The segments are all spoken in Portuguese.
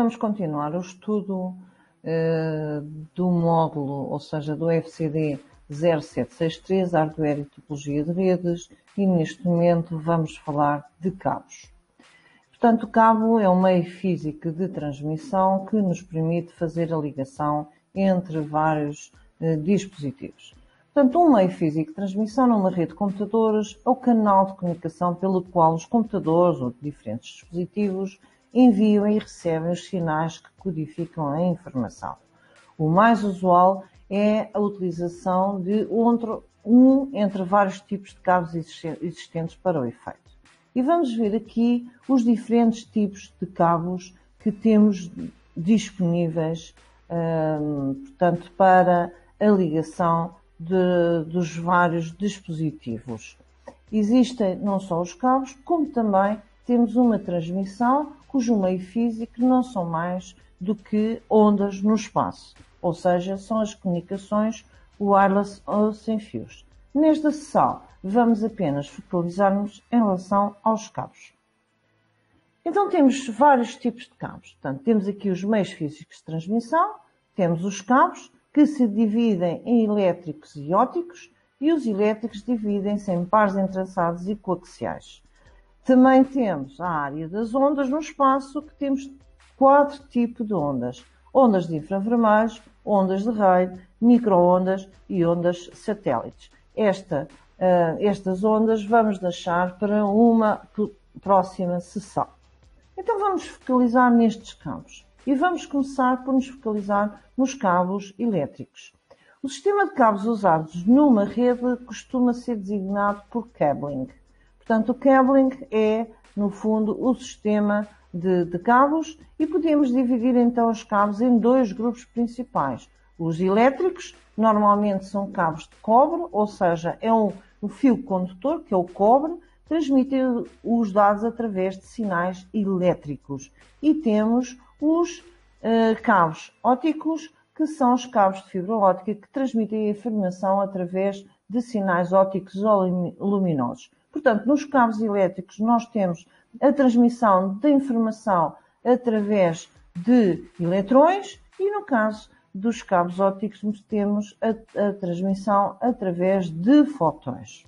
vamos continuar o estudo do módulo, ou seja, do FCD 0763, Hardware e Topologia de Redes, e neste momento vamos falar de cabos. Portanto, o cabo é um meio físico de transmissão que nos permite fazer a ligação entre vários dispositivos. Portanto, um meio físico de transmissão numa rede de computadores é o canal de comunicação pelo qual os computadores ou diferentes dispositivos enviam e recebem os sinais que codificam a informação. O mais usual é a utilização de entre vários tipos de cabos existentes para o efeito. E vamos ver aqui os diferentes tipos de cabos que temos disponíveis, portanto, para a ligação dos vários dispositivos. Existem não só os cabos, como também temos uma transmissão cujo meio físico não são mais do que ondas no espaço, ou seja, são as comunicações wireless ou sem fios. Nesta sessão, vamos apenas focalizar-nos em relação aos cabos. Então temos vários tipos de cabos. Portanto, temos aqui os meios físicos de transmissão, temos os cabos que se dividem em elétricos e ópticos, e os elétricos dividem-se em pares entrelaçados e coaxiais. Também temos a área das ondas no espaço, que temos 4 tipos de ondas. Ondas de infravermelhos, ondas de raio, micro-ondas e ondas satélites. Estas ondas vamos deixar para uma próxima sessão. Então vamos focalizar nestes cabos. E vamos começar por nos focalizar nos cabos elétricos. O sistema de cabos usados numa rede costuma ser designado por cabling. Portanto, o cabling é, no fundo, o sistema de cabos e podemos dividir então os cabos em 2 grupos principais. Os elétricos, normalmente são cabos de cobre, ou seja, é um fio condutor, que é o cobre, transmite os dados através de sinais elétricos. E temos os cabos ópticos, que são os cabos de fibra óptica que transmitem a informação através de sinais ópticos ou luminosos. Portanto, nos cabos elétricos nós temos a transmissão de informação através de eletrões e no caso dos cabos ópticos temos a transmissão através de fotões.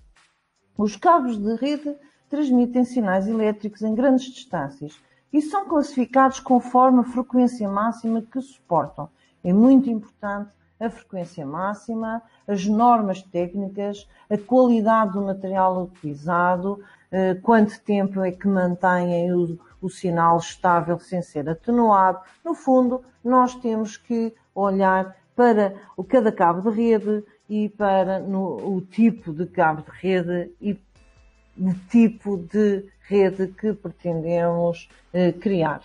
Os cabos de rede transmitem sinais elétricos em grandes distâncias e são classificados conforme a frequência máxima que suportam. É muito importante a frequência máxima, as normas técnicas, a qualidade do material utilizado, quanto tempo é que mantém o sinal estável sem ser atenuado. No fundo, nós temos que olhar para cada cabo de rede e para o tipo de cabo de rede e o tipo de rede que pretendemos criar.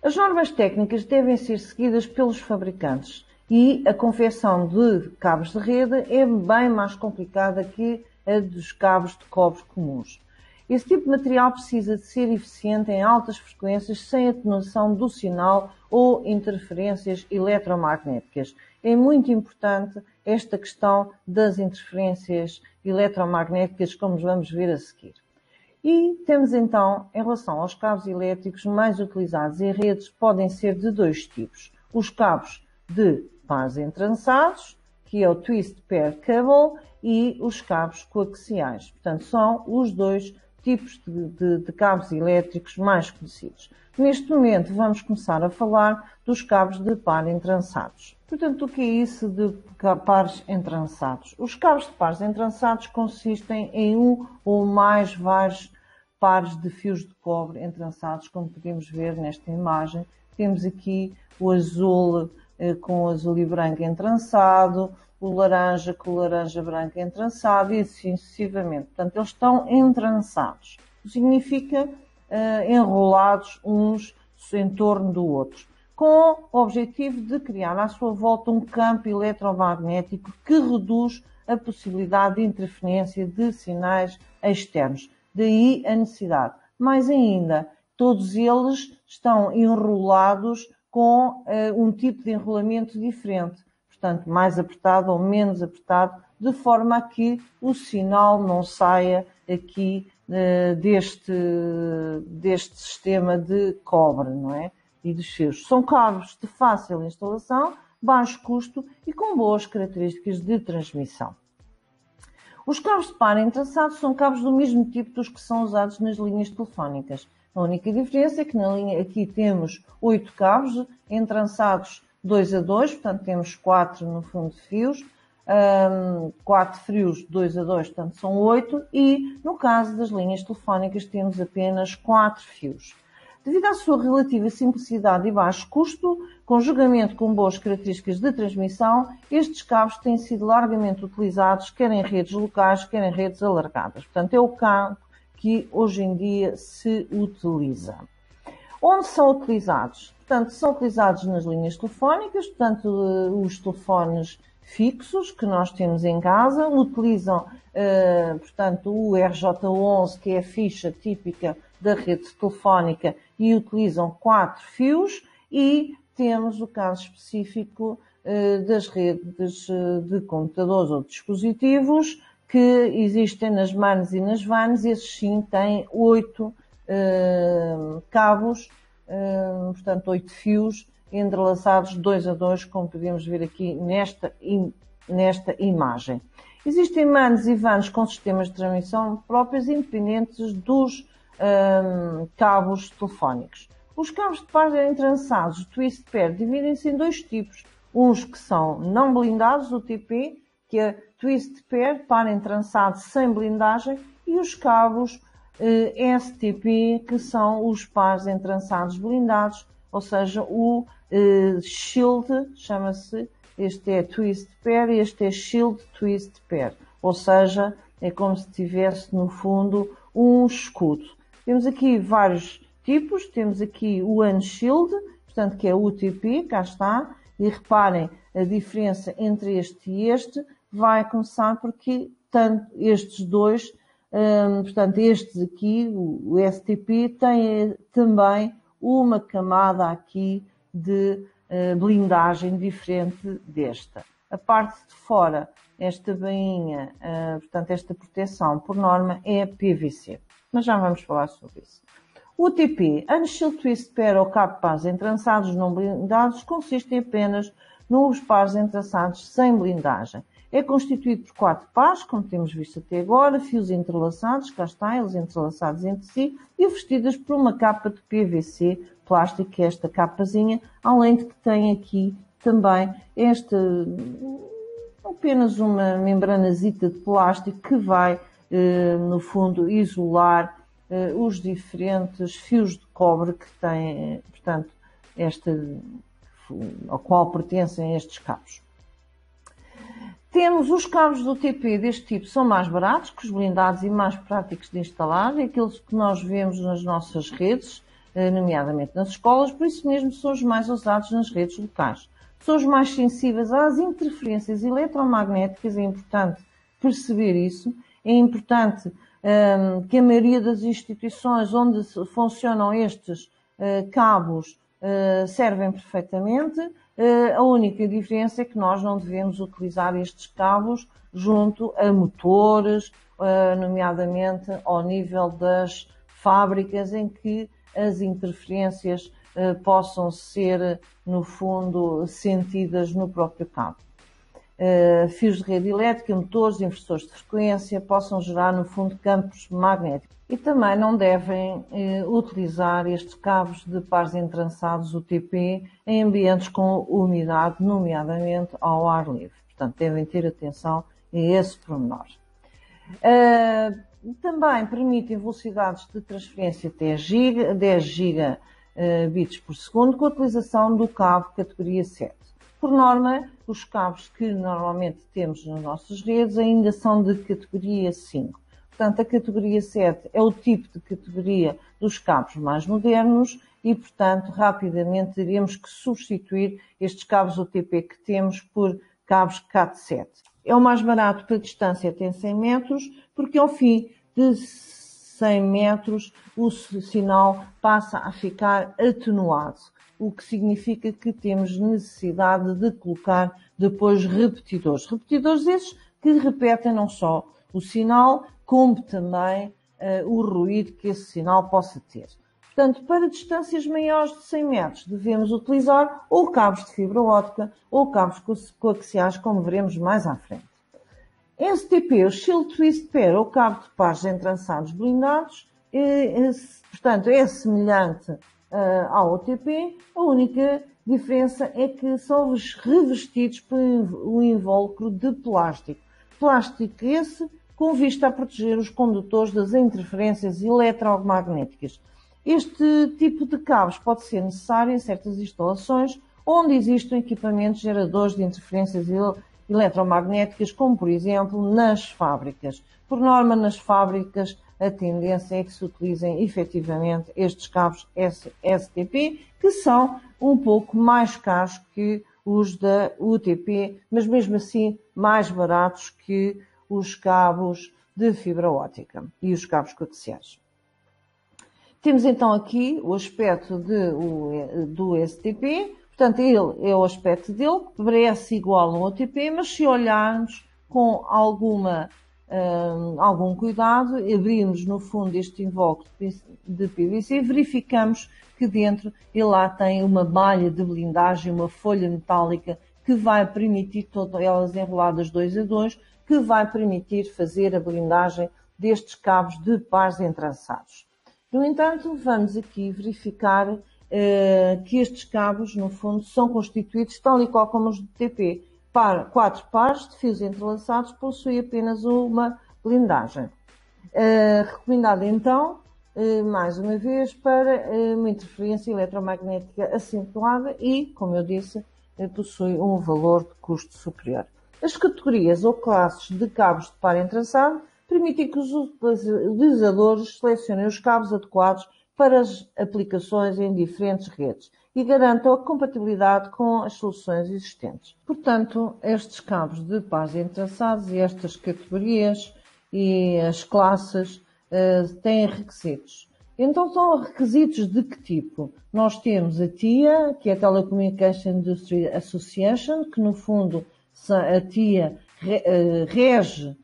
As normas técnicas devem ser seguidas pelos fabricantes e a confecção de cabos de rede é bem mais complicada que a dos cabos de cobre comuns. Esse tipo de material precisa de ser eficiente em altas frequências sem atenuação do sinal ou interferências eletromagnéticas. É muito importante esta questão das interferências eletromagnéticas, como vamos ver a seguir. E temos então, em relação aos cabos elétricos mais utilizados em redes, podem ser de 2 tipos. Os cabos de pares entrançados, que é o Twist Pair Cable, e os cabos coaxiais. Portanto, são os 2 tipos de cabos elétricos mais conhecidos. Neste momento, vamos começar a falar dos cabos de par entrançados. Portanto, o que é isso de pares entrançados? Os cabos de pares entrançados consistem em um ou mais vários pares de fios de cobre entrançados, como podemos ver nesta imagem. Temos aqui o azul com o azul e branco entrançado, o laranja com o laranja branco entrançado e assim sucessivamente. Portanto, eles estão entrançados. Significa enrolados uns em torno do outro, com o objetivo de criar à sua volta um campo eletromagnético que reduz a possibilidade de interferência de sinais externos. Daí a necessidade. Mais ainda, todos eles estão enrolados com um tipo de enrolamento diferente. Portanto, mais apertado ou menos apertado, de forma a que o sinal não saia aqui deste sistema de cobre, não é? E dos fios. São cabos de fácil instalação, baixo custo e com boas características de transmissão. Os cabos de par entrançados são cabos do mesmo tipo dos que são usados nas linhas telefónicas. A única diferença é que na linha aqui temos 8 cabos entrançados 2 a 2, portanto temos 4 no fundo de fios, 4 fios 2 a 2, portanto são 8, e no caso das linhas telefónicas temos apenas 4 fios. Devido à sua relativa simplicidade e baixo custo, conjugamento com boas características de transmissão, estes cabos têm sido largamente utilizados, quer em redes locais, quer em redes alargadas. Portanto, é o cabo que hoje em dia se utiliza. Onde são utilizados? Portanto, são utilizados nas linhas telefónicas, portanto, os telefones fixos que nós temos em casa, utilizam, portanto, o RJ11, que é a ficha típica da rede telefónica, e utilizam 4 fios, e temos o caso específico das redes de computadores ou dispositivos que existem nas MANs e nas VANs. Esses sim têm 8 cabos, portanto 8 fios entrelaçados 2 a 2, como podemos ver aqui nesta imagem. Existem MANs e VANs com sistemas de transmissão próprios independentes dos cabos telefónicos. Os cabos de par entrançados twist pair dividem-se em 2 tipos. Uns que são não blindados, o TP, que é twist pair, par entrançado sem blindagem, e os cabos STP, que são os pares entrançados blindados, ou seja, o shield, chama-se, este é twist pair e este é shield twist pair, ou seja, é como se tivesse no fundo um escudo. Temos aqui vários tipos, temos aqui o unshield, portanto que é o UTP, cá está, e reparem a diferença entre este e este, vai começar porque tanto estes dois, portanto estes aqui, o STP, tem também uma camada aqui de blindagem diferente desta. A parte de fora, esta bainha, portanto esta proteção, por norma, é PVC. Mas já vamos falar sobre isso. O UTP, Unshield Twist Pair ou cabo de pares entrançados não blindados, consistem apenas nos pares entrançados sem blindagem. É constituído por 4 pares, como temos visto até agora, fios entrelaçados, cá está, eles entrelaçados entre si, e vestidas por uma capa de PVC plástico, que é esta capazinha, além de que tem aqui também apenas uma membranazita de plástico que vai, no fundo, isolar os diferentes fios de cobre que têm, portanto, ao qual pertencem estes cabos. Temos os cabos do TP deste tipo, são mais baratos que os blindados e mais práticos de instalar, aqueles que nós vemos nas nossas redes, nomeadamente nas escolas, por isso mesmo são os mais usados nas redes locais. São os mais sensíveis às interferências eletromagnéticas, é importante perceber isso, é importante que a maioria das instituições onde funcionam estes cabos servem perfeitamente. A única diferença é que nós não devemos utilizar estes cabos junto a motores, nomeadamente ao nível das fábricas, em que as interferências possam ser, no fundo, sentidas no próprio cabo. Fios de rede elétrica, motores, inversores de frequência possam gerar, no fundo, campos magnéticos. E também não devem utilizar estes cabos de pares entrançados UTP em ambientes com umidade, nomeadamente ao ar livre. Portanto, devem ter atenção a esse pormenor. Também permitem velocidades de transferência até 10 gigabits por segundo com a utilização do cabo categoria 7. Por norma, os cabos que normalmente temos nas nossas redes ainda são de categoria 5. Portanto, a categoria 7 é o tipo de categoria dos cabos mais modernos e, portanto, rapidamente teremos que substituir estes cabos UTP que temos por cabos CAT7. É o mais barato para distância até 100 metros, porque ao fim de 100 metros o sinal passa a ficar atenuado, o que significa que temos necessidade de colocar depois repetidores. Repetidores esses que repetem não só o sinal, como também o ruído que esse sinal possa ter. Portanto, para distâncias maiores de 100 metros, devemos utilizar ou cabos de fibra óptica ou cabos coaxiais, como veremos mais à frente. STP, o Shield Twist Pair, ou cabo de pares entrançados blindados, portanto, é semelhante ao OTP, a única diferença é que são revestidos por um invólucro de plástico. Plástico esse com vista a proteger os condutores das interferências eletromagnéticas. Este tipo de cabos pode ser necessário em certas instalações onde existem equipamentos geradores de interferências eletromagnéticas, como por exemplo nas fábricas. Por norma, nas fábricas, a tendência é que se utilizem efetivamente estes cabos STP, que são um pouco mais caros que os da UTP, mas mesmo assim mais baratos que os cabos de fibra óptica e os cabos coaxiais. Temos então aqui o aspecto do STP, portanto ele é o aspecto dele, que parece igual a um OTP, mas se olharmos com algum cuidado, abrimos no fundo este invólucro de PVC, verificamos que dentro ele lá tem uma malha de blindagem, uma folha metálica que vai permitir, todas elas enroladas 2 a 2, que vai permitir fazer a blindagem destes cabos de pares entrançados. No entanto, vamos aqui verificar que estes cabos, no fundo, são constituídos, tal e qual como os do TP. 4 pares de fios entrelaçados possuem apenas uma blindagem. Recomendado então, mais uma vez, para uma interferência eletromagnética acentuada e, como eu disse, possui um valor de custo superior. As categorias ou classes de cabos de par entrançado permitem que os utilizadores selecionem os cabos adequados para as aplicações em diferentes redes e garantam a compatibilidade com as soluções existentes. Portanto, estes cabos de pares entrançados e estas categorias e as classes têm requisitos. Então, são requisitos de que tipo? Nós temos a TIA, que é a Telecommunication Industry Association, que no fundo a TIA rege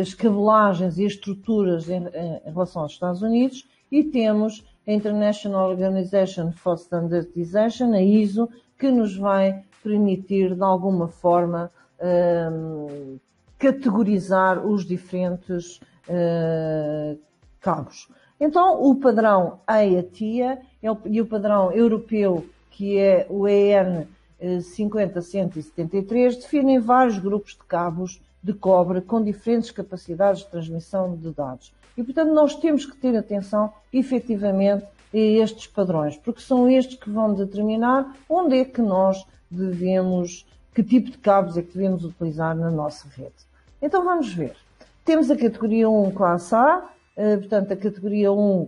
as cabelagens e as estruturas em relação aos Estados Unidos, e temos a International Organization for Standardization, a ISO, que nos vai permitir de alguma forma categorizar os diferentes cabos. Então, o padrão EIA-TIA e o padrão europeu, que é o EN 50173, definem vários grupos de cabos de cobre com diferentes capacidades de transmissão de dados. E, portanto, nós temos que ter atenção, efetivamente, a estes padrões, porque são estes que vão determinar onde é que nós devemos, que tipo de cabos é que devemos utilizar na nossa rede. Então, vamos ver. Temos a categoria 1 classe A, portanto, a categoria 1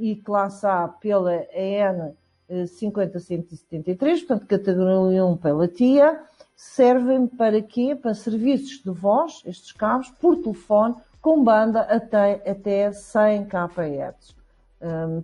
e classe A pela EN 50173, portanto, categoria 1 pela TIA, servem para quê? Para serviços de voz, estes cabos, por telefone, com banda até 100 kHz.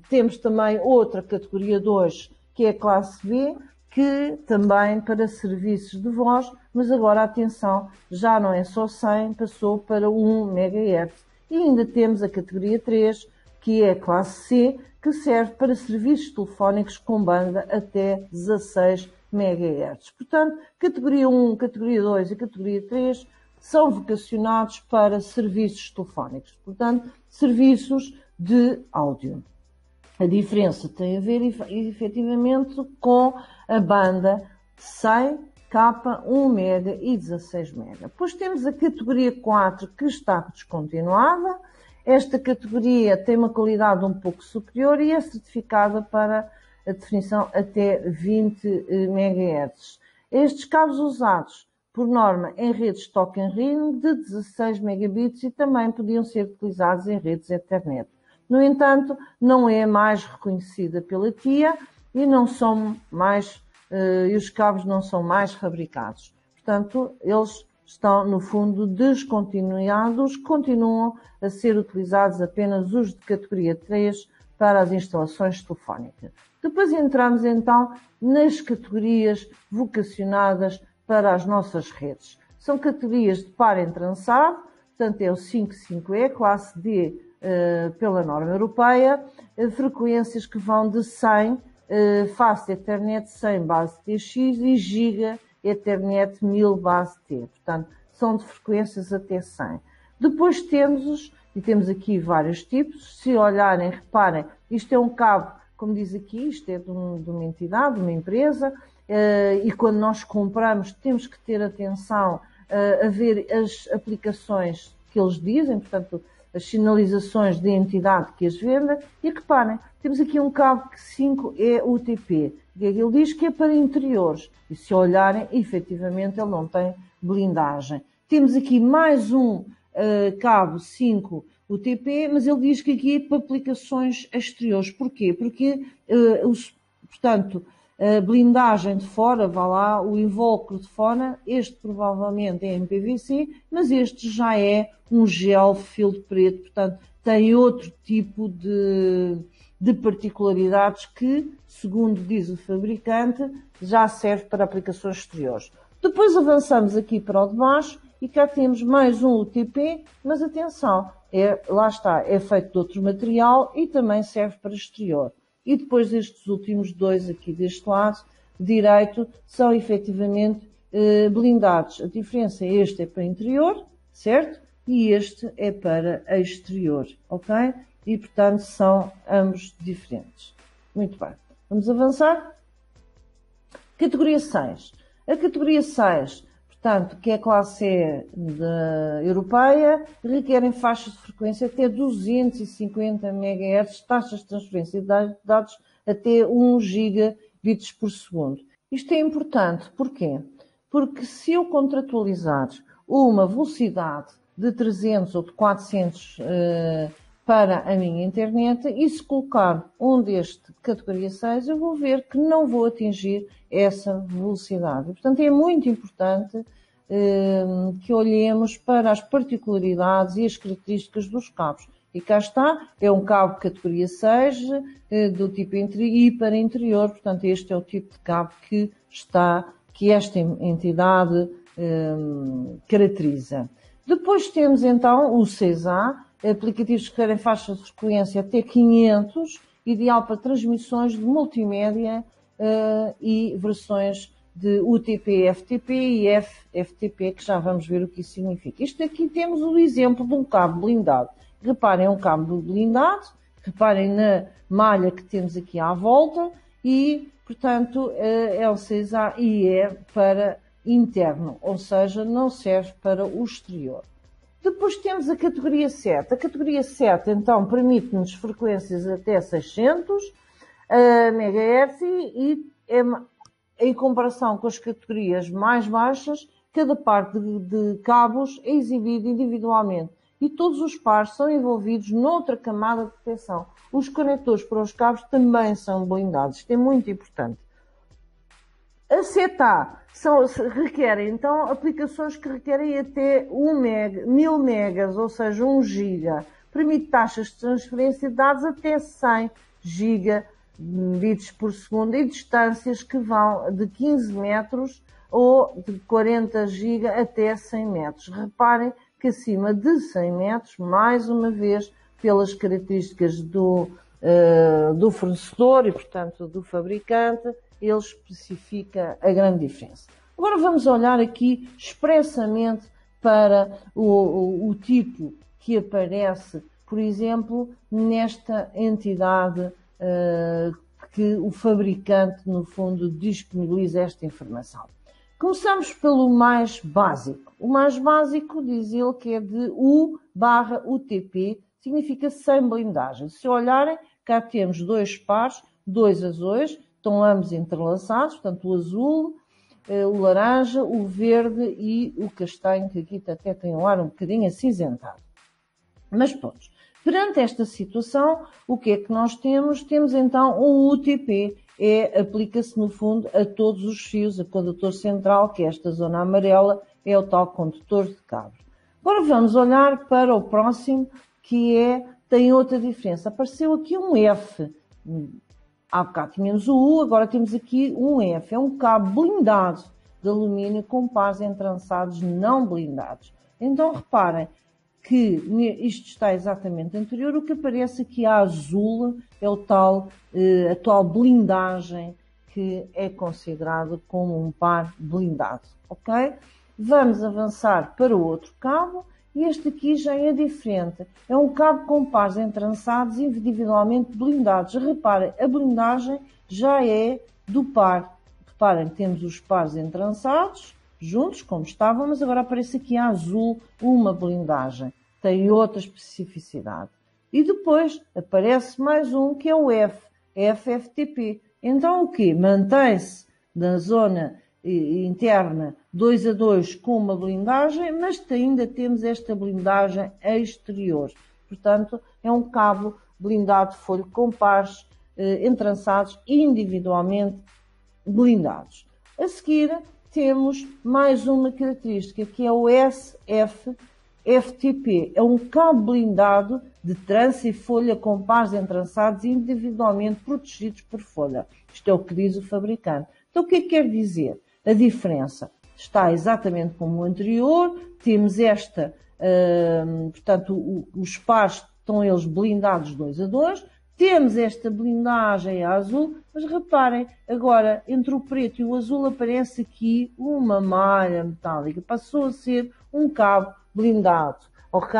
Temos também outra categoria 2, que é a classe B, que também para serviços de voz, mas agora atenção, já não é só 100, passou para 1 MHz. E ainda temos a categoria 3, que é a classe C, que serve para serviços telefónicos com banda até 16 MHz. Portanto, categoria 1, categoria 2 e categoria 3 são vocacionados para serviços telefónicos, portanto, serviços de áudio. A diferença tem a ver, efetivamente, com a banda 100, K, 1 MB e 16 MB. Depois temos a categoria 4, que está descontinuada. Esta categoria tem uma qualidade um pouco superior e é certificada para a definição até 20 MHz. Estes cabos usados, por norma, em redes Token Ring de 16 megabits e também podiam ser utilizados em redes Ethernet. No entanto, não é mais reconhecida pela TIA e não são mais, e os cabos não são mais fabricados. Portanto, eles estão, no fundo, descontinuados, continuam a ser utilizados apenas os de categoria 3 para as instalações telefónicas. Depois entramos, então, nas categorias vocacionadas para as nossas redes. São categorias de par entrançado, portanto é o 5.5E, classe D pela norma europeia, frequências que vão de 100 Fast Ethernet 100 base TX e Giga Ethernet 1000 base T. Portanto, são de frequências até 100. Depois temos aqui vários tipos. Se olharem, reparem, isto é um cabo, como diz aqui, isto é de uma entidade, de uma empresa, e quando nós compramos temos que ter atenção a ver as aplicações que eles dizem, portanto, as sinalizações da entidade que as vende, e reparem, temos aqui um cabo 5E UTP, que ele diz que é para interiores, e se olharem, efetivamente ele não tem blindagem. Temos aqui mais um cabo 5 UTP, mas ele diz que aqui é para aplicações exteriores. Porquê? Porque, portanto, a blindagem de fora, vá lá, o invólucro de fora, este provavelmente é em PVC, mas este já é um gel filtro preto, portanto, tem outro tipo de particularidades que, segundo diz o fabricante, já serve para aplicações exteriores. Depois avançamos aqui para o de baixo e cá temos mais um UTP, mas atenção, lá está, é feito de outro material e também serve para exterior. E depois estes últimos dois aqui deste lado direito são efetivamente blindados. A diferença é este é para interior, certo? E este é para exterior, ok? E portanto são ambos diferentes. Muito bem. Vamos avançar? Categoria 6. A categoria 6, portanto, que é a classe E europeia, requerem faixas de frequência até 250 MHz, taxas de transferência de dados até 1 gigabits por segundo. Isto é importante, porquê? Porque se eu contratualizar uma velocidade de 300 ou de 400 para a minha internet e se colocar um deste categoria 6, eu vou ver que não vou atingir essa velocidade. Portanto, é muito importante que olhemos para as particularidades e as características dos cabos. E cá está, é um cabo categoria 6, do tipo e para interior, portanto este é o tipo de cabo que esta entidade caracteriza. Depois temos então o 6A, aplicativos que querem faixas de frequência até 500, ideal para transmissões de multimédia e versões de UTP, FTP e FTP, que já vamos ver o que isso significa. Isto aqui temos o exemplo de um cabo blindado. Reparem, é um cabo blindado, reparem na malha que temos aqui à volta e, portanto, é o 6A e é para interno, ou seja, não serve para o exterior. Depois temos a categoria 7. A categoria 7, então, permite-nos frequências até 600 MHz e em comparação com as categorias mais baixas, cada parte de cabos é exibido individualmente e todos os pares são envolvidos noutra camada de proteção. Os conectores para os cabos também são blindados. Isto é muito importante. A 7A requerem, então, aplicações que requerem até 1000 megas, ou seja, 1 giga. Permite taxas de transferência de dados até 100 gigabits por segundo e distâncias que vão de 15 metros ou de 40 giga até 100 metros. Reparem que acima de 100 metros, mais uma vez, pelas características do fornecedor e, portanto, do fabricante, ele especifica a grande diferença. Agora vamos olhar aqui expressamente para o tipo que aparece, por exemplo, nesta entidade que o fabricante, no fundo, disponibiliza esta informação. Começamos pelo mais básico. O mais básico diz ele que é de U/UTP, significa sem blindagem. Se olharem, cá temos dois pares, dois azuis, estão ambos entrelaçados, portanto o azul, o laranja, o verde e o castanho, que aqui até tem um ar um bocadinho acinzentado. Mas pronto, perante esta situação, o que é que nós temos? Temos então um UTP, aplica-se no fundo a todos os fios, a condutor central, que é esta zona amarela, é o tal condutor de cabo. Agora vamos olhar para o próximo, que tem outra diferença. Apareceu aqui um F. Há bocado tínhamos o U, agora temos aqui um F. É um cabo blindado de alumínio com pares entrançados não blindados. Então reparem, que isto está exatamente anterior, o que aparece aqui a azul é a tal blindagem que é considerado como um par blindado, ok? Vamos avançar para o outro cabo e este aqui já é diferente. É um cabo com pares entrançados individualmente blindados. Reparem, a blindagem já é do par. Reparem, temos os pares entrançados juntos, como estavam, mas agora aparece aqui a azul uma blindagem. Tem outra especificidade. E depois aparece mais um que é o FFTP. Então o quê? Mantém-se na zona interna 2 a 2 com uma blindagem, mas ainda temos esta blindagem exterior. Portanto, é um cabo blindado de folha com pares entrançados individualmente blindados. A seguir, temos mais uma característica, que é o SFTP. É um cabo blindado de trança e folha com pares entrançados individualmente protegidos por folha. Isto é o que diz o fabricante. Então, o que é que quer dizer? A diferença está exatamente como o anterior. Temos esta, portanto, os pares estão eles blindados 2 a 2. Temos esta blindagem azul, mas reparem, agora entre o preto e o azul aparece aqui uma malha metálica. Passou a ser um cabo blindado, ok?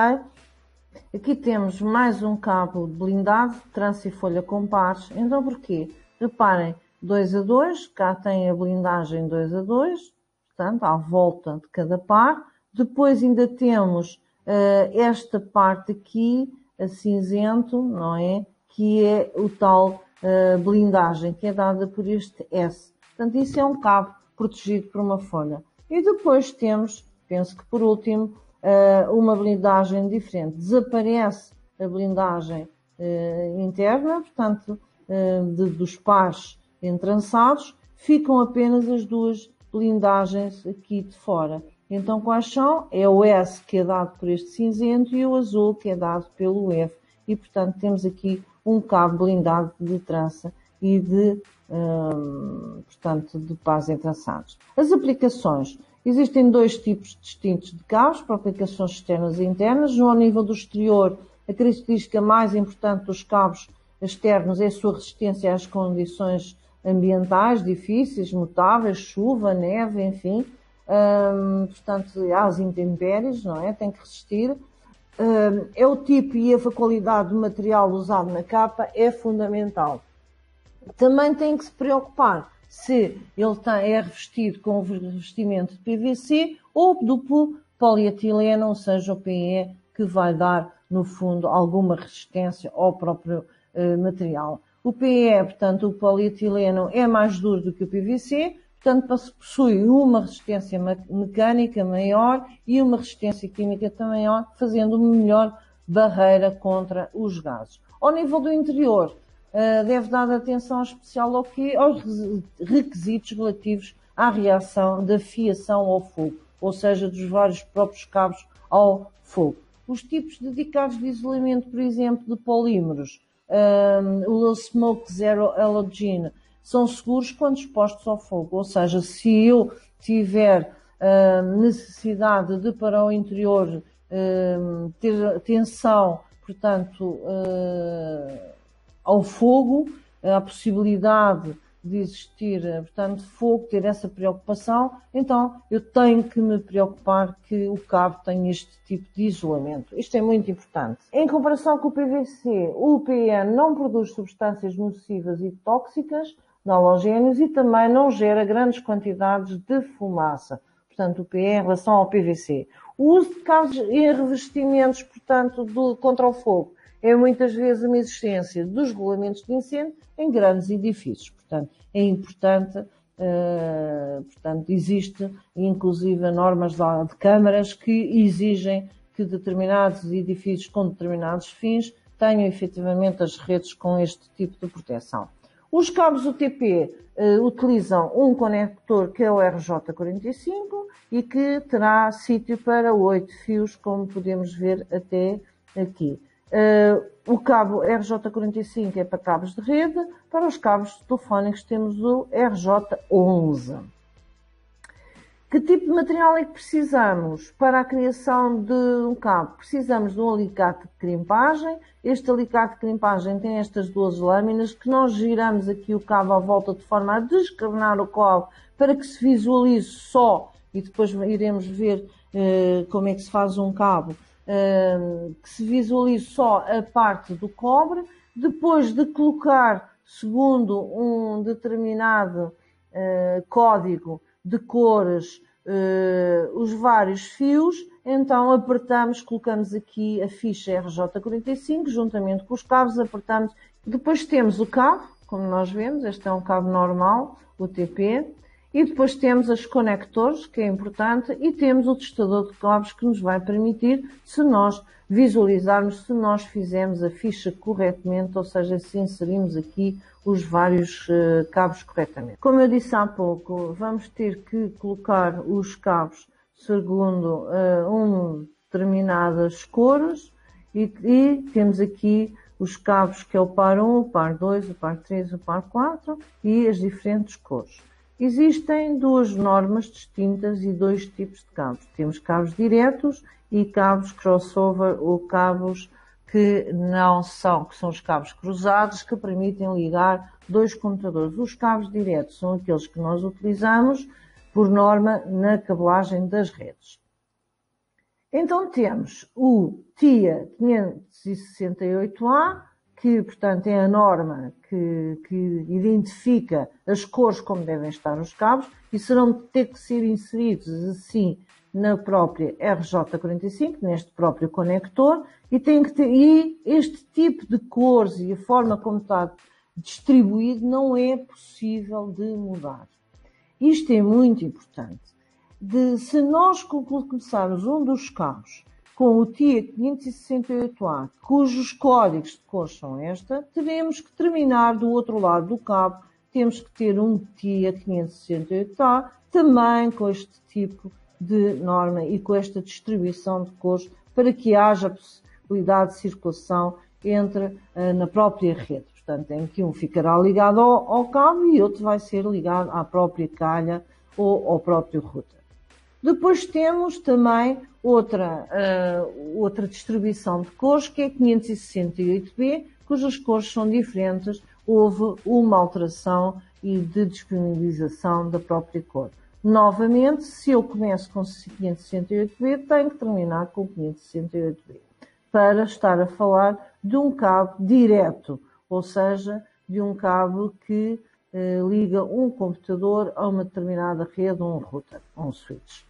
Aqui temos mais um cabo blindado, trança e folha com pares. Então porquê? Reparem, 2 a 2, cá tem a blindagem 2 a 2, portanto, à volta de cada par. Depois ainda temos esta parte aqui, a cinzento, não é? Que é o tal blindagem, que é dada por este S. Portanto, isso é um cabo protegido por uma folha. E depois temos, penso que por último, uma blindagem diferente. Desaparece a blindagem interna, portanto, dos pares entrançados, ficam apenas as duas blindagens aqui de fora. Então, quais são? É o S, que é dado por este cinzento, e o azul, que é dado pelo F. E, portanto, temos aqui um cabo blindado de trança e portanto, de pares entrançados. As aplicações. Existem dois tipos distintos de cabos, para aplicações externas e internas. Ao nível do exterior, a característica mais importante dos cabos externos é a sua resistência às condições ambientais difíceis, mutáveis, chuva, neve, enfim. Portanto, às intempéries, não é? Tem que resistir. É o tipo e a qualidade do material usado na capa é fundamental. Também tem que se preocupar se ele é revestido com o revestimento de PVC ou duplo polietileno, ou seja, o PE, que vai dar, no fundo, alguma resistência ao próprio material. O PE, portanto, o polietileno, é mais duro do que o PVC, portanto, possui uma resistência mecânica maior e uma resistência química também maior, fazendo uma melhor barreira contra os gases. Ao nível do interior, deve dar atenção especial aos requisitos relativos à reação da fiação ao fogo, ou seja, dos vários próprios cabos ao fogo. Os tipos dedicados de isolamento, por exemplo, de polímeros, o Low Smoke Zero Halogen, são seguros quando expostos ao fogo. Ou seja, se eu tiver necessidade de para o interior ter tensão, portanto, ao fogo, a possibilidade de existir, portanto, fogo, ter essa preocupação, então eu tenho que me preocupar que o cabo tenha este tipo de isolamento. Isto é muito importante. Em comparação com o PVC, o PN não produz substâncias nocivas e tóxicas, não halogéneos, e também não gera grandes quantidades de fumaça. Portanto, o PE em relação ao PVC. O uso de cabos em revestimentos, portanto, contra o fogo, é muitas vezes uma existência dos regulamentos de incêndio em grandes edifícios. Portanto, é importante, portanto, existe inclusive normas de câmaras que exigem que determinados edifícios com determinados fins tenham efetivamente as redes com este tipo de proteção. Os cabos UTP utilizam um conector que é o RJ45 e que terá sítio para 8 fios, como podemos ver até aqui. O cabo RJ45 é para cabos de rede, para os cabos telefónicos temos o RJ11. Que tipo de material é que precisamos para a criação de um cabo? Precisamos de um alicate de crimpagem. Este alicate de crimpagem tem estas duas lâminas que nós giramos aqui o cabo à volta de forma a descarnar o cabo para que se visualize só, e depois iremos ver como é que se faz um cabo, que se visualize só a parte do cobre. Depois de colocar, segundo um determinado código de cores, os vários fios, então apertamos, colocamos aqui a ficha RJ45 juntamente com os cabos, apertamos, depois temos o cabo, como nós vemos, este é um cabo normal, UTP, e depois temos os conectores, que é importante, e temos o testador de cabos que nos vai permitir, se nós visualizarmos, se nós fizermos a ficha corretamente, ou seja, se inserimos aqui os vários cabos corretamente. Como eu disse há pouco, vamos ter que colocar os cabos segundo determinadas cores e temos aqui os cabos que é o par 1, o par 2, o par 3, o par 4 e as diferentes cores. Existem duas normas distintas e dois tipos de cabos. Temos cabos diretos e cabos crossover ou cabos que não são, que são os cabos cruzados, que permitem ligar dois computadores. Os cabos diretos são aqueles que nós utilizamos, por norma, na cabelagem das redes. Então temos o TIA 568A, que, portanto, é a norma que identifica as cores como devem estar os cabos e serão ter que ser inseridos assim na própria RJ45, neste próprio conector, e tem que ter, e este tipo de cores e a forma como está distribuído não é possível de mudar. Isto é muito importante. Se nós começarmos um dos cabos com o TIA 568A, cujos códigos de cores são esta, teremos que terminar do outro lado do cabo, temos que ter um TIA 568A, também com este tipo de norma e com esta distribuição de cores, para que haja possibilidade de circulação na própria rede. Portanto, em que um ficará ligado ao cabo e outro vai ser ligado à própria calha ou ao próprio router. Depois temos também outra distribuição de cores, que é 568B, cujas cores são diferentes. Houve uma alteração e de disponibilização da própria cor. Novamente, se eu começo com 568B, tenho que terminar com 568B, para estar a falar de um cabo direto, ou seja, de um cabo que liga um computador a uma determinada rede, um router, um switch.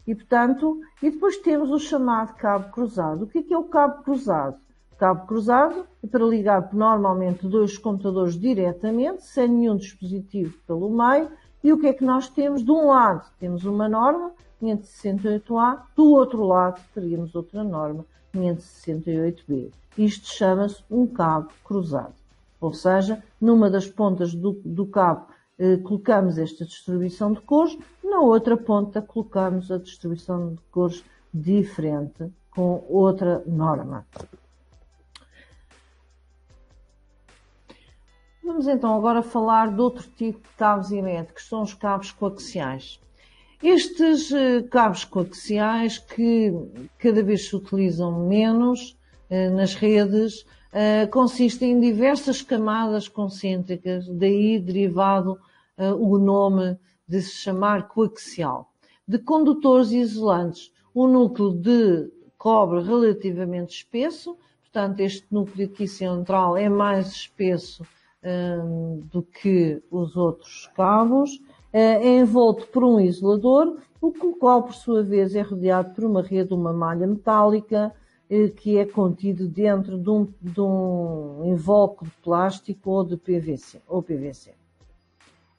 E, portanto, e depois temos o chamado cabo cruzado. O que é o cabo cruzado? O cabo cruzado é para ligar normalmente dois computadores diretamente, sem nenhum dispositivo pelo meio. E o que é que nós temos? De um lado temos uma norma, 568A, do outro lado teríamos outra norma, 568B. Isto chama-se um cabo cruzado. Ou seja, numa das pontas do cabo colocamos esta distribuição de cores, na outra ponta colocamos a distribuição de cores diferente, com outra norma. Vamos então agora falar de outro tipo de cabos elétricos, que são os cabos coaxiais. Estes cabos coaxiais, que cada vez se utilizam menos nas redes, consistem em diversas camadas concêntricas, daí derivado o nome de se chamar coaxial, de condutores isolantes. Um núcleo de cobre relativamente espesso, portanto este núcleo aqui central é mais espesso do que os outros cabos, é envolto por um isolador, o qual por sua vez é rodeado por uma rede, uma malha metálica, que é contido dentro de um invólucro de plástico ou de PVC.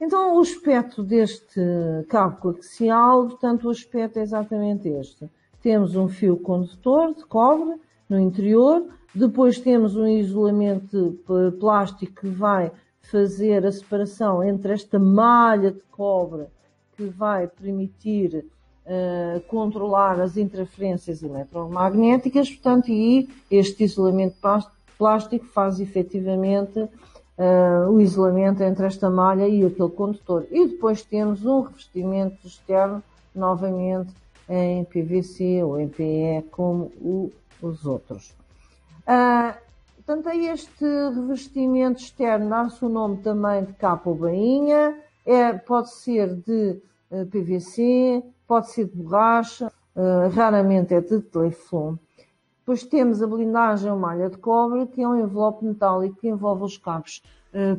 Então, o aspecto deste cabo coaxial, portanto, o aspecto é exatamente este. Temos um fio condutor de cobre no interior, depois temos um isolamento de plástico que vai fazer a separação entre esta malha de cobre que vai permitir controlar as interferências eletromagnéticas, portanto, e este isolamento plástico faz efetivamente o isolamento entre esta malha e aquele condutor. E depois temos um revestimento externo novamente em PVC ou em PE como os outros. Portanto, a este revestimento externo dá-se o nome também de capa ou bainha, pode ser de PVC, pode ser de borracha, raramente é de Teflon. Depois temos a blindagem ou malha de cobre, que é um envelope metálico que envolve os cabos,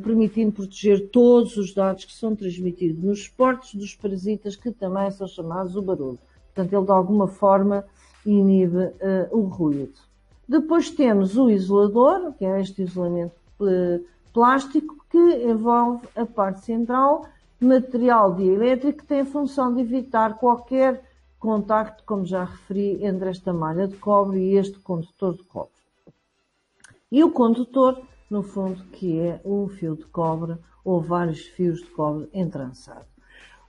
permitindo proteger todos os dados que são transmitidos nos suportes dos parasitas, que também são chamados o barulho. Portanto, ele de alguma forma inibe o ruído. Depois temos o isolador, que é este isolamento plástico, que envolve a parte central, material dielétrico, que tem a função de evitar qualquer contacto, como já referi, entre esta malha de cobre e este condutor de cobre. E o condutor, no fundo, que é um fio de cobre ou vários fios de cobre entrançados.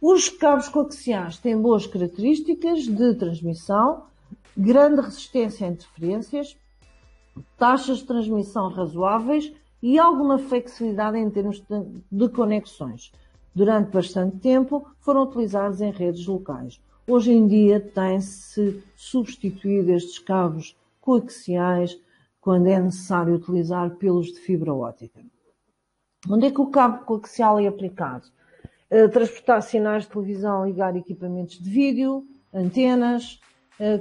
Os cabos coaxiais têm boas características de transmissão, grande resistência a interferências, taxas de transmissão razoáveis e alguma flexibilidade em termos de conexões. Durante bastante tempo foram utilizados em redes locais. Hoje em dia tem-se substituído estes cabos coaxiais quando é necessário utilizar pelos de fibra óptica. Onde é que o cabo coaxial é aplicado? Transportar sinais de televisão, ligar equipamentos de vídeo, antenas,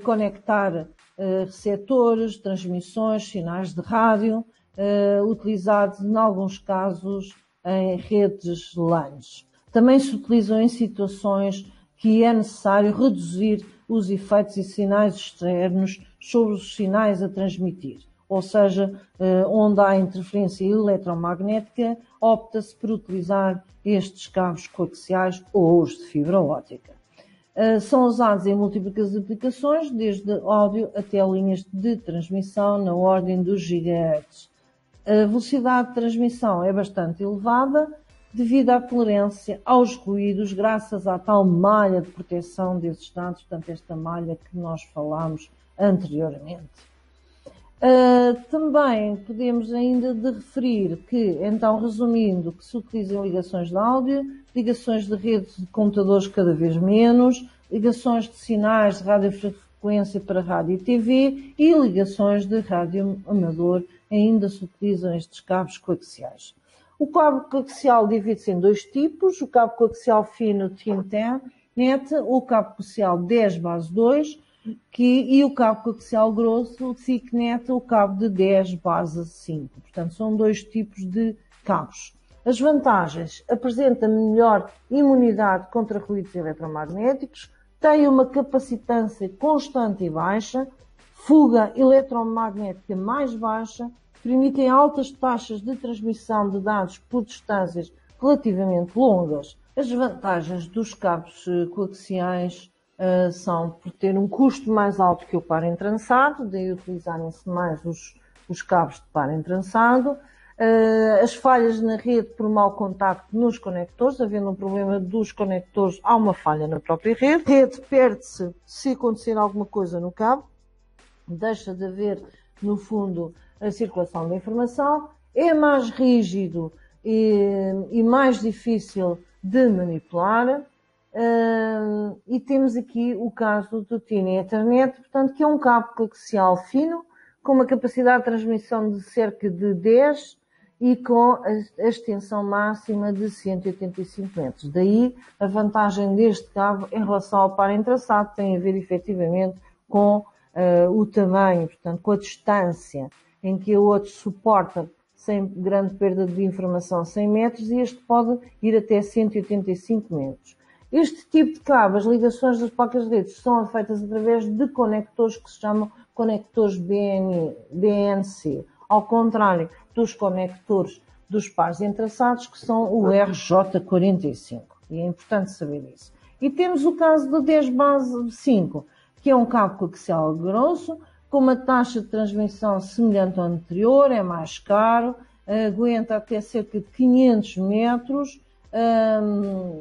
conectar receptores, transmissões, sinais de rádio, utilizado em alguns casos em redes LANs. Também se utilizam em situações que é necessário reduzir os efeitos e sinais externos sobre os sinais a transmitir. Ou seja, onde há interferência eletromagnética, opta-se por utilizar estes cabos coaxiais ou os de fibra óptica. São usados em múltiplas aplicações, desde áudio até linhas de transmissão na ordem dos GHz. A velocidade de transmissão é bastante elevada devido à tolerância aos ruídos, graças à tal malha de proteção desses dados, portanto, esta malha que nós falámos anteriormente. Também podemos ainda de referir que, então, resumindo, que se utilizam ligações de áudio, ligações de redes de computadores cada vez menos, ligações de sinais de radiofrequência para rádio e TV e ligações de rádio amador, ainda se utilizam estes cabos coaxiais. O cabo coaxial divide-se em dois tipos, o cabo coaxial fino Thin-Net, o cabo coaxial 10 base 2, e o cabo coaxial grosso, o Thick-Net, o cabo de 10 base 5. Portanto, são dois tipos de cabos. As vantagens: apresenta melhor imunidade contra ruídos eletromagnéticos, tem uma capacitância constante e baixa, fuga eletromagnética mais baixa, permitem altas taxas de transmissão de dados por distâncias relativamente longas. As vantagens dos cabos coaxiais são por ter um custo mais alto que o par entrançado, daí utilizarem-se mais os cabos de par entrançado. As falhas na rede por mau contacto nos conectores, havendo um problema dos conectores, há uma falha na própria rede. A rede perde-se se acontecer alguma coisa no cabo, deixa de haver, no fundo, a circulação da informação, é mais rígido e mais difícil de manipular. E temos aqui o caso do Thin Ethernet, portanto, que é um cabo coaxial fino, com uma capacidade de transmissão de cerca de 10 e com a extensão máxima de 185 metros. Daí a vantagem deste cabo em relação ao par entrançado tem a ver efetivamente com o tamanho, portanto, com a distância, em que o outro suporta sem grande perda de informação 100 metros e este pode ir até 185 metros. Este tipo de cabo, as ligações das placas de redes são feitas através de conectores que se chamam conectores BNC, ao contrário dos conectores dos pares entrelaçados, que são o RJ45. E é importante saber isso. E temos o caso do 10 base 5, que é um cabo coaxial grosso, com uma taxa de transmissão semelhante ao anterior, é mais caro, aguenta até cerca de 500 metros,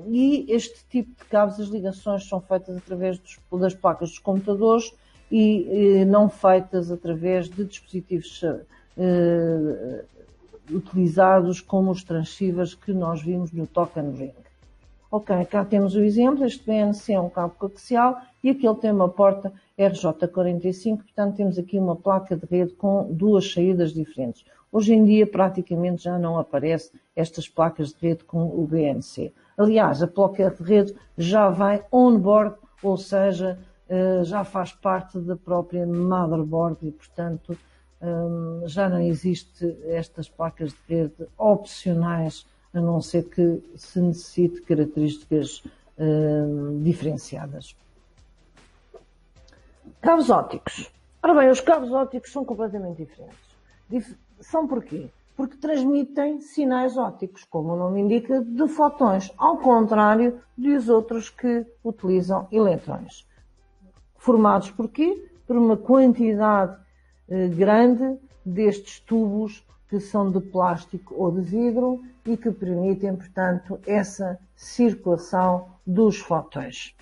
e este tipo de cabos, as ligações são feitas através das placas dos computadores e não feitas através de dispositivos utilizados como os transceivers que nós vimos no Token Ring. Ok, cá temos o exemplo, este BNC é um cabo coaxial e aquele tem uma porta RJ45, portanto temos aqui uma placa de rede com duas saídas diferentes. Hoje em dia praticamente já não aparecem estas placas de rede com o BNC. Aliás, a placa de rede já vai on-board, ou seja, já faz parte da própria motherboard e, portanto, já não existe estas placas de rede opcionais, a não ser que se necessite características diferenciadas. Cabos ópticos. Ora bem, os cabos ópticos são completamente diferentes. São porquê? Porque transmitem sinais ópticos, como o nome indica, de fotões, ao contrário dos outros que utilizam eletrões. Formados por quê? Por uma quantidade grande destes tubos que são de plástico ou de vidro e que permitem, portanto, essa circulação dos fotões.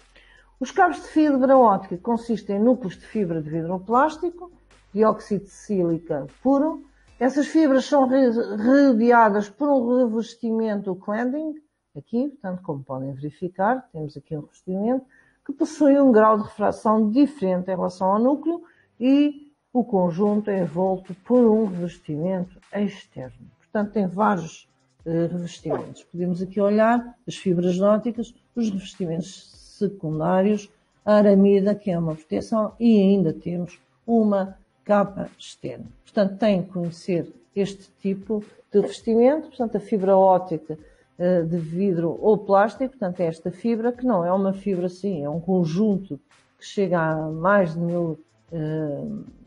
Os cabos de fibra óptica consistem em núcleos de fibra de vidro ou plástico, dióxido de sílica puro. Essas fibras são rodeadas por um revestimento cladding, aqui, portanto, como podem verificar, temos aqui um revestimento que possui um grau de refração diferente em relação ao núcleo e o conjunto é envolto por um revestimento externo. Portanto, tem vários revestimentos. Podemos aqui olhar as fibras ópticas, os revestimentos secundários, a aramida, que é uma proteção, e ainda temos uma capa externa. Portanto, tem que conhecer este tipo de revestimento, portanto, a fibra óptica de vidro ou plástico, portanto, é esta fibra, que não é uma fibra assim, é um conjunto que chega a mais de 1000,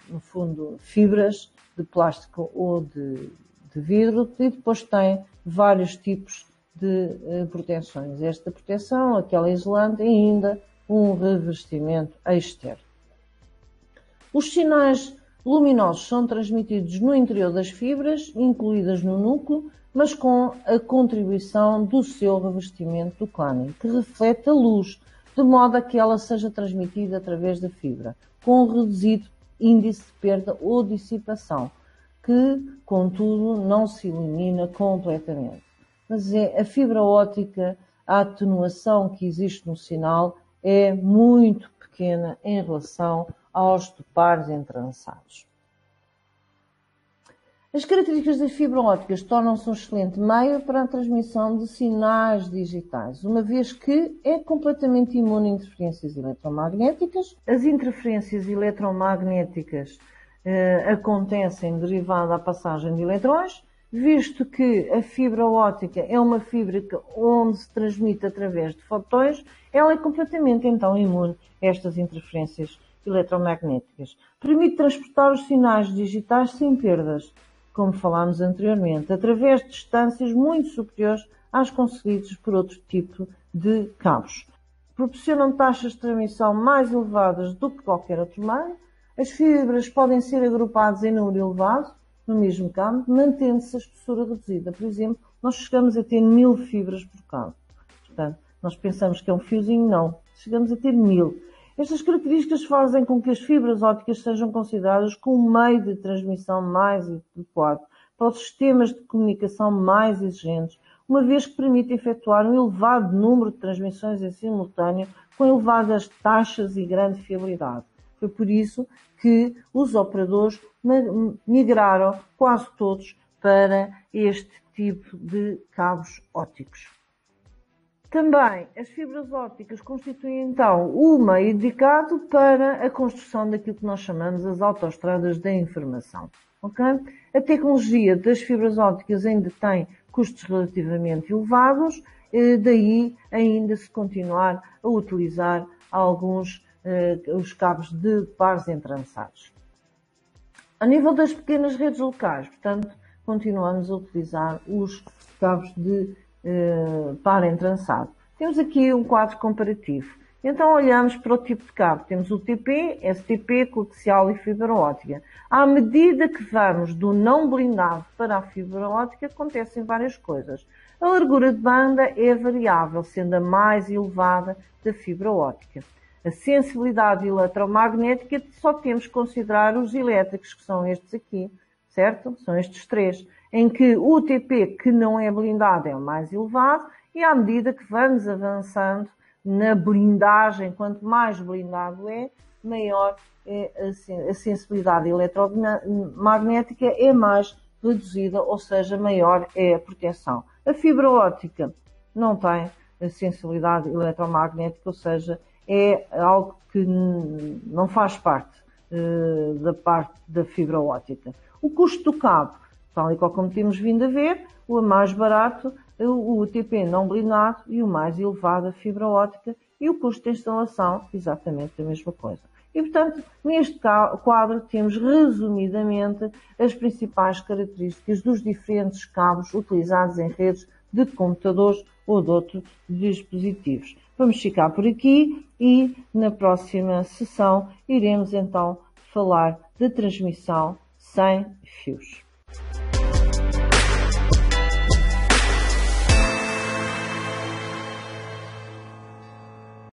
no fundo, fibras de plástico ou de vidro, e depois tem vários tipos de proteções. Esta proteção, aquela isolante e ainda um revestimento externo. Os sinais luminosos são transmitidos no interior das fibras, incluídas no núcleo, mas com a contribuição do seu revestimento do cladding, que reflete a luz, de modo a que ela seja transmitida através da fibra, com um reduzido índice de perda ou dissipação, que, contudo, não se elimina completamente. Mas a fibra óptica, a atenuação que existe no sinal é muito pequena em relação aos de pares entrançados. As características das fibras ópticas tornam-se um excelente meio para a transmissão de sinais digitais, uma vez que é completamente imune a interferências eletromagnéticas. As interferências eletromagnéticas acontecem derivada da passagem de eletrões, visto que a fibra óptica é uma fibra onde se transmite através de fotões, ela é completamente então imune a estas interferências eletromagnéticas. Permite transportar os sinais digitais sem perdas, como falámos anteriormente, através de distâncias muito superiores às conseguidas por outro tipo de cabos. Proporcionam taxas de transmissão mais elevadas do que qualquer outro meio. As fibras podem ser agrupadas em número elevado no mesmo cabo, mantendo-se a espessura reduzida. Por exemplo, nós chegamos a ter 1000 fibras por cabo. Portanto, nós pensamos que é um fiozinho, não. Chegamos a ter 1000. Estas características fazem com que as fibras ópticas sejam consideradas como um meio de transmissão mais adequado para os sistemas de comunicação mais exigentes, uma vez que permite efetuar um elevado número de transmissões em simultâneo com elevadas taxas e grande fiabilidade. Foi por isso que os operadores migraram quase todos para este tipo de cabos ópticos. Também as fibras ópticas constituem então o meio dedicado para a construção daquilo que nós chamamos as autoestradas da informação. Okay? A tecnologia das fibras ópticas ainda tem custos relativamente elevados, daí ainda se continuar a utilizar alguns os cabos de pares entrançados. A nível das pequenas redes locais, portanto, continuamos a utilizar os cabos de par entrançado. Temos aqui um quadro comparativo. Então olhamos para o tipo de cabo. Temos o TP, STP, coaxial e fibra óptica. À medida que vamos do não blindado para a fibra óptica, acontecem várias coisas. A largura de banda é variável, sendo a mais elevada da fibra óptica. A sensibilidade eletromagnética só temos que considerar os elétricos, que são estes aqui, certo? São estes três, em que o TP, que não é blindado, é o mais elevado, E à medida que vamos avançando na blindagem, quanto mais blindado é, maior é a sensibilidade eletromagnética, é mais reduzida, ou seja, maior é a proteção. A fibra óptica não tem a sensibilidade eletromagnética, ou seja, é algo que não faz parte da parte da fibra óptica. O custo do cabo, tal e qual como temos vindo a ver, o mais barato, o UTP não blindado e o mais elevado, a fibra óptica, e o custo de instalação, exatamente a mesma coisa. E, portanto, neste quadro temos resumidamente as principais características dos diferentes cabos utilizados em redes de computadores ou de outros dispositivos. Vamos ficar por aqui e na próxima sessão iremos então falar de transmissão sem fios.